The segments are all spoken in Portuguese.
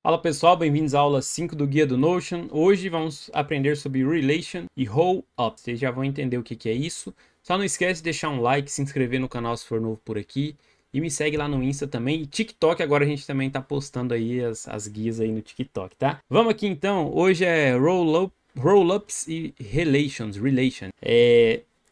Fala pessoal, bem-vindos à aula 5 do Guia do Notion. Hoje vamos aprender sobre Relation e Rollup. Vocês já vão entender o que é isso. Só não esquece de deixar um like, se inscrever no canal se for novo por aqui. E me segue lá no Insta também. E TikTok, agora a gente também tá postando aí as guias aí no TikTok, tá? Vamos aqui então. Hoje é Rollups e Relation.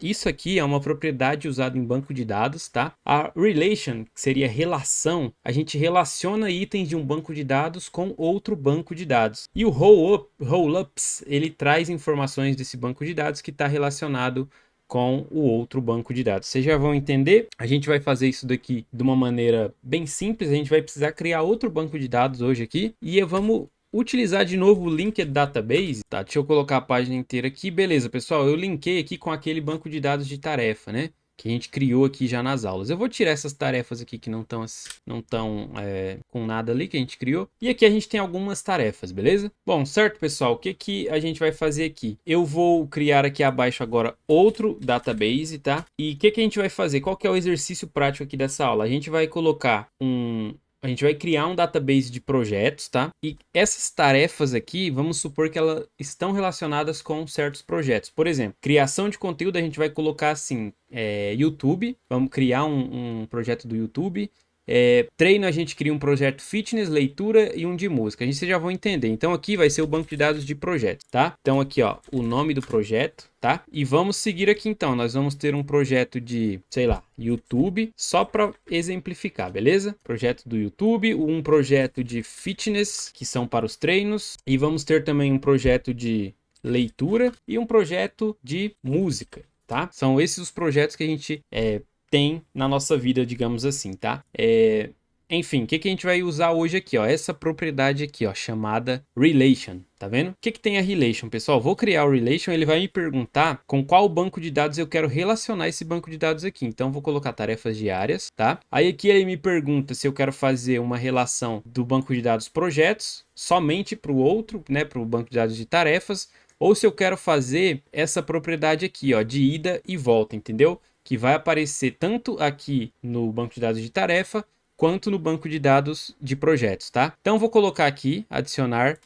Isso aqui é uma propriedade usada em banco de dados, tá? A relation, que seria relação, a gente relaciona itens de um banco de dados com outro banco de dados. E o rollups, ele traz informações desse banco de dados que está relacionado com o outro banco de dados. Vocês já vão entender. A gente vai fazer isso daqui de uma maneira bem simples. A gente vai precisar criar outro banco de dados hoje aqui e vamos utilizar de novo o Linked Database, tá? Deixa eu colocar a página inteira aqui. Beleza, pessoal, eu linkei aqui com aquele banco de dados de tarefa, né? Que a gente criou aqui já nas aulas. Eu vou tirar essas tarefas aqui que não estão com nada ali que a gente criou. E aqui a gente tem algumas tarefas, beleza? Bom, certo, pessoal, o que a gente vai fazer aqui? Eu vou criar aqui abaixo agora outro database, tá? E o que a gente vai fazer? Qual que é o exercício prático aqui dessa aula? A gente vai colocar a gente vai criar um database de projetos, tá? E essas tarefas aqui, vamos supor que elas estão relacionadas com certos projetos. Por exemplo, criação de conteúdo, a gente vai colocar assim, YouTube. Vamos criar um projeto do YouTube. Treino, a gente cria um projeto fitness, leitura e um de música. Vocês já vão entender. Então aqui vai ser o banco de dados de projetos, tá? Então aqui, ó, o nome do projeto, tá? E vamos seguir aqui então. Nós vamos ter um projeto de, sei lá, YouTube, só para exemplificar, beleza? Projeto do YouTube, um projeto de fitness, que são para os treinos, e vamos ter também um projeto de leitura e um projeto de música, tá? São esses os projetos que a gente tem na nossa vida, digamos assim, tá? Enfim, o que a gente vai usar hoje aqui, ó? Essa propriedade aqui, ó, chamada Relation, tá vendo? O que tem a Relation, pessoal? Vou criar o Relation, ele vai me perguntar com qual banco de dados eu quero relacionar esse banco de dados aqui. Então, vou colocar tarefas diárias, tá? Aí aqui ele me pergunta se eu quero fazer uma relação do banco de dados projetos somente para o outro, né? Para o banco de dados de tarefas, ou se eu quero fazer essa propriedade aqui, ó, de ida e volta, entendeu? Que vai aparecer tanto aqui no banco de dados de tarefa, quanto no banco de dados de projetos, tá? Então, vou colocar aqui, adicionar,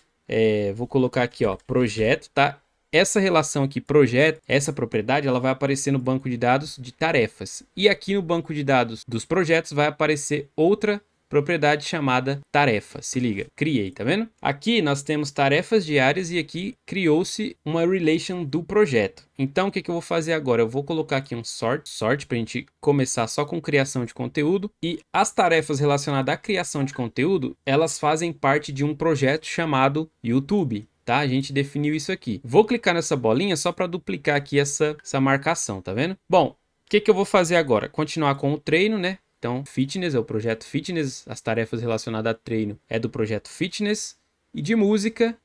vou colocar aqui, ó, projeto, tá? Essa relação aqui, projeto, essa propriedade, ela vai aparecer no banco de dados de tarefas. E aqui no banco de dados dos projetos vai aparecer outra propriedade chamada tarefa. Se liga, criei, tá vendo? Aqui nós temos tarefas diárias e aqui criou-se uma relation do projeto. Então o que eu vou fazer agora? Eu vou colocar aqui um sort para a gente começar só com criação de conteúdo, e as tarefas relacionadas à criação de conteúdo, elas fazem parte de um projeto chamado YouTube. Tá? A gente definiu isso aqui. Vou clicar nessa bolinha só para duplicar aqui essa marcação, tá vendo? Bom, o que eu vou fazer agora? Continuar com o treino, né? Então, fitness é o projeto fitness, as tarefas relacionadas a treino é do projeto fitness, e de música,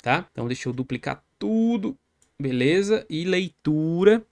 tá? Então, deixa eu duplicar tudo, beleza? E leitura,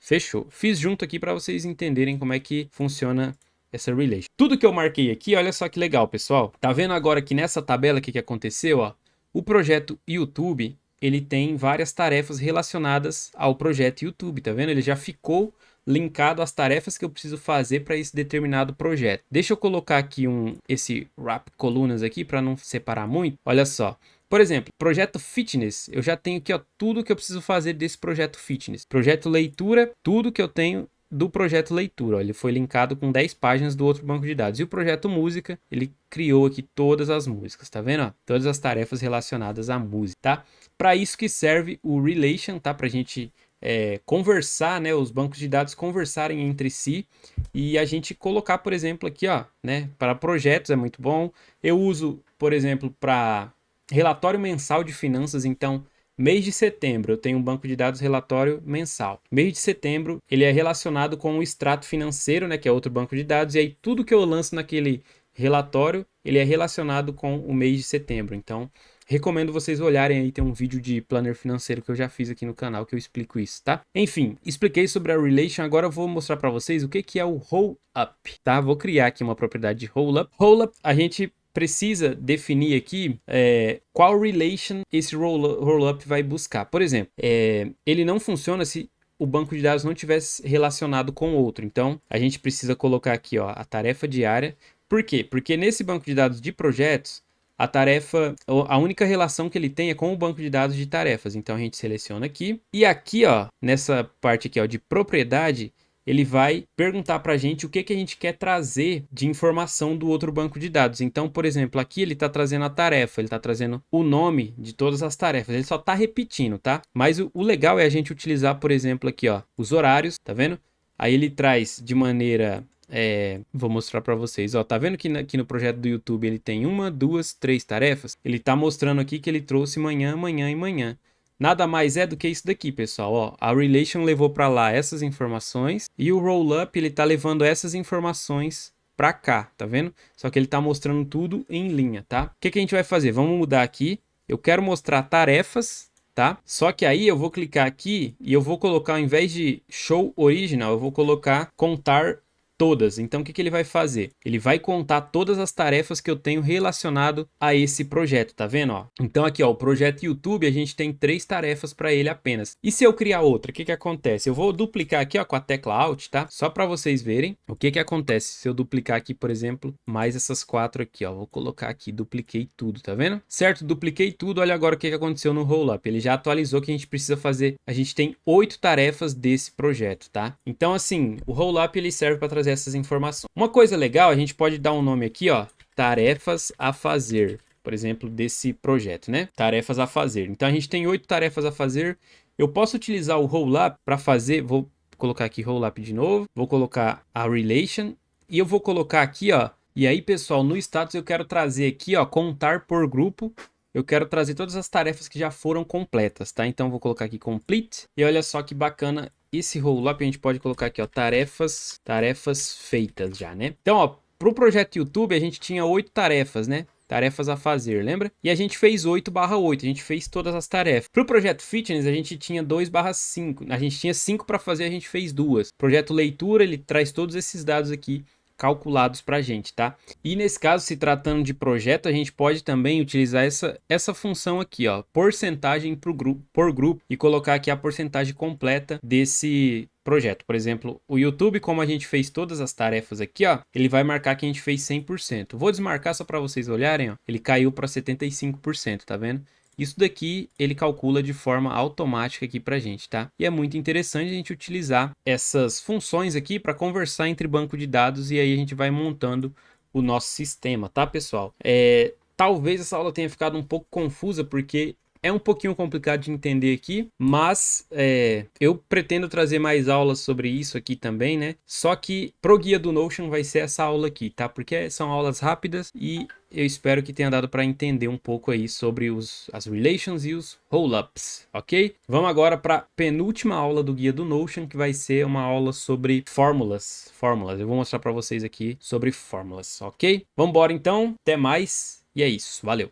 fechou. Fiz junto aqui para vocês entenderem como é que funciona essa relation. Tudo que eu marquei aqui, olha só que legal, pessoal. Tá vendo agora que nessa tabela o que aconteceu, ó? O projeto YouTube, ele tem várias tarefas relacionadas ao projeto YouTube, tá vendo? Ele já ficou linkado às tarefas que eu preciso fazer para esse determinado projeto. Deixa eu colocar aqui esse wrap colunas aqui para não separar muito. Olha só. Por exemplo, projeto fitness, eu já tenho aqui, ó, tudo que eu preciso fazer desse projeto fitness. Projeto leitura, tudo que eu tenho do projeto leitura, ó, ele foi linkado com 10 páginas do outro banco de dados. E o projeto música, ele criou aqui todas as músicas, tá vendo? Ó? Todas as tarefas relacionadas à música, tá? Para isso que serve o Relation, tá? Pra gente conversar, né? Os bancos de dados conversarem entre si e a gente colocar, por exemplo, aqui, ó, né? Para projetos é muito bom. Eu uso, por exemplo, para relatório mensal de finanças, então mês de setembro eu tenho um banco de dados relatório mensal. Mês de setembro ele é relacionado com o extrato financeiro, né, que é outro banco de dados, e aí tudo que eu lanço naquele relatório, ele é relacionado com o mês de setembro. Então, recomendo vocês olharem aí, tem um vídeo de planner financeiro que eu já fiz aqui no canal que eu explico isso, tá? Enfim, expliquei sobre a relation, agora eu vou mostrar para vocês o que é o rollup, tá? Vou criar aqui uma propriedade de rollup. Rollup, a gente precisa definir aqui qual relation esse rollup vai buscar. Por exemplo, ele não funciona se o banco de dados não tivesse relacionado com outro. Então, a gente precisa colocar aqui, ó, a tarefa diária. Por quê? Porque nesse banco de dados de projetos, a tarefa, a única relação que ele tem é com o banco de dados de tarefas. Então a gente seleciona aqui. E aqui, ó, nessa parte aqui, ó, de propriedade, ele vai perguntar para a gente o que a gente quer trazer de informação do outro banco de dados. Então, por exemplo, aqui ele está trazendo a tarefa, ele está trazendo o nome de todas as tarefas. Ele só está repetindo, tá? Mas o legal é a gente utilizar, por exemplo, aqui, ó, os horários, tá vendo? Aí ele traz de maneira... vou mostrar para vocês, ó, tá vendo que aqui no projeto do YouTube ele tem 1, 2, 3 tarefas? Ele tá mostrando aqui que ele trouxe manhã, manhã e manhã. Nada mais é do que isso daqui, pessoal, ó, a relation levou para lá essas informações e o rollup ele tá levando essas informações para cá, tá vendo? Só que ele tá mostrando tudo em linha, tá? O que a gente vai fazer? Vamos mudar aqui, eu quero mostrar tarefas, tá? Só que aí eu vou clicar aqui e eu vou colocar, ao invés de show original, eu vou colocar contar todas. Então o que ele vai fazer? Ele vai contar todas as tarefas que eu tenho relacionado a esse projeto, tá vendo? Ó? Então aqui, ó, o projeto YouTube, a gente tem 3 tarefas para ele apenas. E se eu criar outra, o que acontece? Eu vou duplicar aqui, ó, com a tecla Alt, tá? Só para vocês verem o que acontece se eu duplicar aqui, por exemplo, mais essas 4 aqui, ó. Vou colocar aqui, dupliquei tudo, tá vendo? Certo, dupliquei tudo. Olha agora o que aconteceu no rollup. Ele já atualizou que a gente precisa fazer. A gente tem 8 tarefas desse projeto, tá? Então assim, o rollup ele serve para trazer essas informações. Uma coisa legal, a gente pode dar um nome aqui, ó, tarefas a fazer, por exemplo, desse projeto, né? Tarefas a fazer. Então a gente tem 8 tarefas a fazer. Eu posso utilizar o rollup para fazer, vou colocar aqui rollup de novo, vou colocar a relation e eu vou colocar aqui, ó, e aí, pessoal, no status eu quero trazer aqui, ó, contar por grupo. Eu quero trazer todas as tarefas que já foram completas, tá? Então vou colocar aqui complete. E olha só que bacana esse rollup, a gente pode colocar aqui, ó, tarefas feitas já, né? Então, ó, pro projeto YouTube a gente tinha 8 tarefas, né? Tarefas a fazer, lembra? E a gente fez 8/8, a gente fez todas as tarefas. Pro projeto Fitness a gente tinha 2/5, a gente tinha 5 para fazer, a gente fez 2. Projeto Leitura, ele traz todos esses dados aqui calculados para a gente, tá? E nesse caso, se tratando de projeto, a gente pode também utilizar essa função aqui, ó, porcentagem por grupo e colocar aqui a porcentagem completa desse projeto. Por exemplo, o YouTube, como a gente fez todas as tarefas aqui, ó, ele vai marcar que a gente fez 100%. Vou desmarcar só para vocês olharem, ó, ele caiu para 75%, tá vendo? Isso daqui ele calcula de forma automática aqui pra gente, tá? E é muito interessante a gente utilizar essas funções aqui para conversar entre banco de dados e aí a gente vai montando o nosso sistema, tá, pessoal? Talvez essa aula tenha ficado um pouco confusa porque é um pouquinho complicado de entender aqui, mas eu pretendo trazer mais aulas sobre isso aqui também, né? Só que pro guia do Notion vai ser essa aula aqui, tá? Porque são aulas rápidas e eu espero que tenha dado para entender um pouco aí sobre as relations e os rollups, ok? Vamos agora para a penúltima aula do guia do Notion, que vai ser uma aula sobre fórmulas. Eu vou mostrar para vocês aqui sobre fórmulas, ok? Vamos embora então, até mais e é isso, valeu!